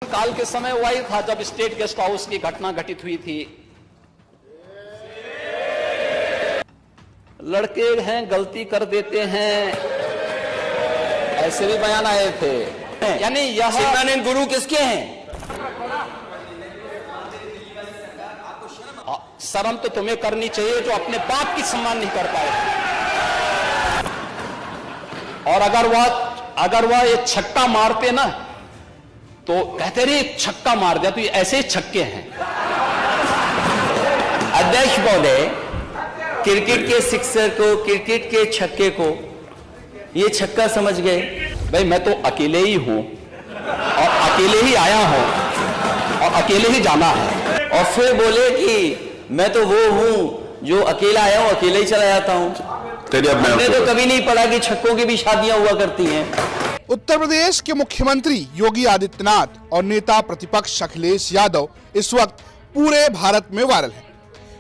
काल के समय वही था जब स्टेट गेस्ट हाउस की घटना घटित हुई थी। लड़के हैं गलती कर देते हैं, ऐसे भी बयान आए थे। यानी यह शिवरानंद गुरु किसके हैं? शर्म तो तुम्हें करनी चाहिए जो अपने बाप की सम्मान नहीं कर पाए। और अगर वह ये छक्का मारते ना तो कहते रहे छक्का मार दिया, तो ये ऐसे ही छक्के हैं। अध्यक्ष महोदय, क्रिकेट के सिक्सर को, क्रिकेट के छक्के को ये छक्का समझ गए? भाई मैं तो अकेले ही हूं और अकेले ही आया हूं और अकेले ही जाना है। और फिर बोले कि मैं तो वो हूं जो अकेला आया हूं, अकेले ही चला जाता हूं। हमने तो कभी नहीं पढ़ा कि छक्कों की भी शादियां हुआ करती हैं। उत्तर प्रदेश के मुख्यमंत्री योगी आदित्यनाथ और नेता प्रतिपक्ष अखिलेश यादव इस वक्त पूरे भारत में वायरल हैं।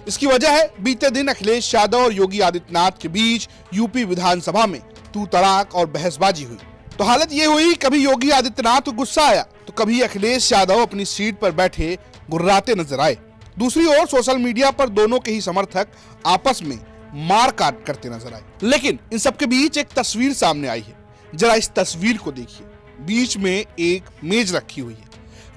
इसकी वजह है बीते दिन अखिलेश यादव और योगी आदित्यनाथ के बीच यूपी विधानसभा में तू तड़ाक और बहसबाजी हुई। तो हालत ये हुई, कभी योगी आदित्यनाथ को गुस्सा आया तो कभी अखिलेश यादव अपनी सीट पर बैठे गुर्राते नजर आए। दूसरी ओर सोशल मीडिया पर दोनों के ही समर्थक आपस में मार काट करते नजर आए। लेकिन इन सबके बीच एक तस्वीर सामने आई है, जरा इस तस्वीर को देखिए। बीच में एक मेज रखी हुई है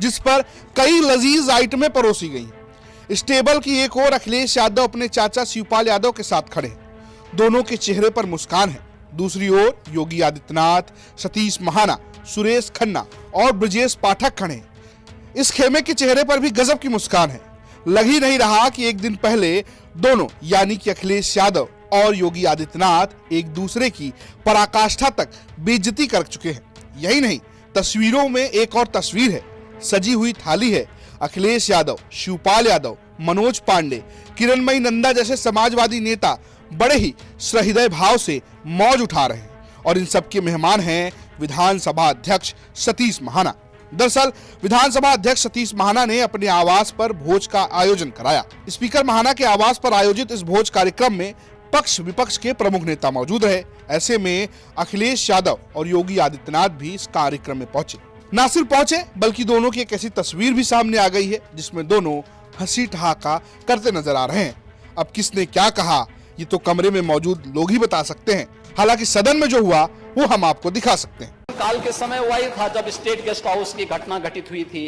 जिस पर कई लजीज आइटमें परोसी गई हैं। इस टेबल की एक ओर अखिलेश यादव अपने चाचा शिवपाल यादव के साथ खड़े हैं। दोनों के चेहरे पर मुस्कान है। दूसरी ओर योगी आदित्यनाथ, सतीश महाना, सुरेश खन्ना और ब्रजेश पाठक खड़े हैं। इस खेमे के चेहरे पर भी गजब की मुस्कान है। लग ही नहीं रहा कि एक दिन पहले दोनों यानी कि अखिलेश यादव और योगी आदित्यनाथ एक दूसरे की पराकाष्ठा तक बेइज्जती कर चुके हैं। यही नहीं, तस्वीरों में एक और तस्वीर है। सजी हुई थाली है। अखिलेश यादव, शिवपाल यादव, मनोज पांडे, किरणमयी नंदा जैसे समाजवादी नेता बड़े ही सहृदय भाव से मौज उठा रहे हैं और इन सबके मेहमान हैं विधानसभा अध्यक्ष सतीश महाना। दरअसल विधानसभा अध्यक्ष सतीश महाना ने अपने आवास पर भोज का आयोजन कराया। स्पीकर महाना के आवास पर आयोजित इस भोज कार्यक्रम में पक्ष विपक्ष के प्रमुख नेता मौजूद रहे। ऐसे में अखिलेश यादव और योगी आदित्यनाथ भी इस कार्यक्रम में पहुंचे। न सिर्फ पहुंचे बल्कि दोनों की एक ऐसी तस्वीर भी सामने आ गई है जिसमें दोनों हंसी ठहाका करते नजर आ रहे हैं। अब किसने क्या कहा ये तो कमरे में मौजूद लोग ही बता सकते हैं। हालांकि सदन में जो हुआ वो हम आपको दिखा सकते हैं। काल के समय वही था जब स्टेट गेस्ट हाउस की घटना घटित हुई थी।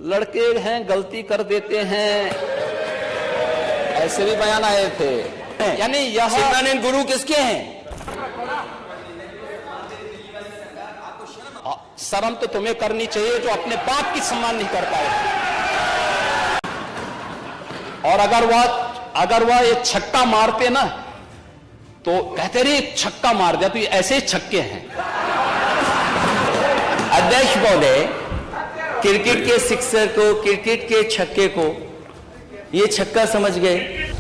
लड़के हैं गलती कर देते हैं, ऐसे भी बयान आए थे। यानी यह शिवरानंद गुरु किसके हैं? शर्म तो तुम्हें करनी चाहिए जो अपने बाप की सम्मान नहीं कर पाए। और अगर वह ये छक्का मारते ना तो कहते रहे छक्का मार दिया, तो ये ऐसे ही छक्के हैं। अध्यक्ष महोदय, क्रिकेट के सिक्सर को, क्रिकेट के छक्के को ये छक्का समझ गए?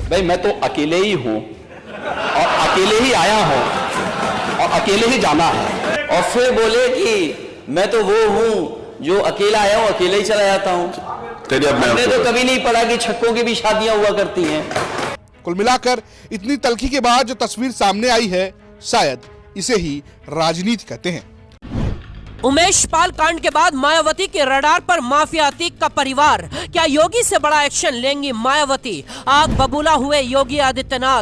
भाई मैं तो अकेले ही हूं और अकेले ही आया हूं और अकेले ही जाना है। और फिर बोले कि मैं तो वो हूं जो अकेला आया हूं, अकेले ही चला जाता हूं। हमने तो कभी नहीं पढ़ा कि छक्कों की भी शादियां हुआ करती हैं। कुल मिलाकर इतनी तल्खी के बाद जो तस्वीर सामने आई है, शायद इसे ही राजनीति कहते हैं। उमेश पाल कांड के बाद मायावती के रडार पर माफिया अतीक का परिवार। क्या योगी से बड़ा एक्शन लेंगी मायावती? आग बबूला हुए योगी आदित्यनाथ।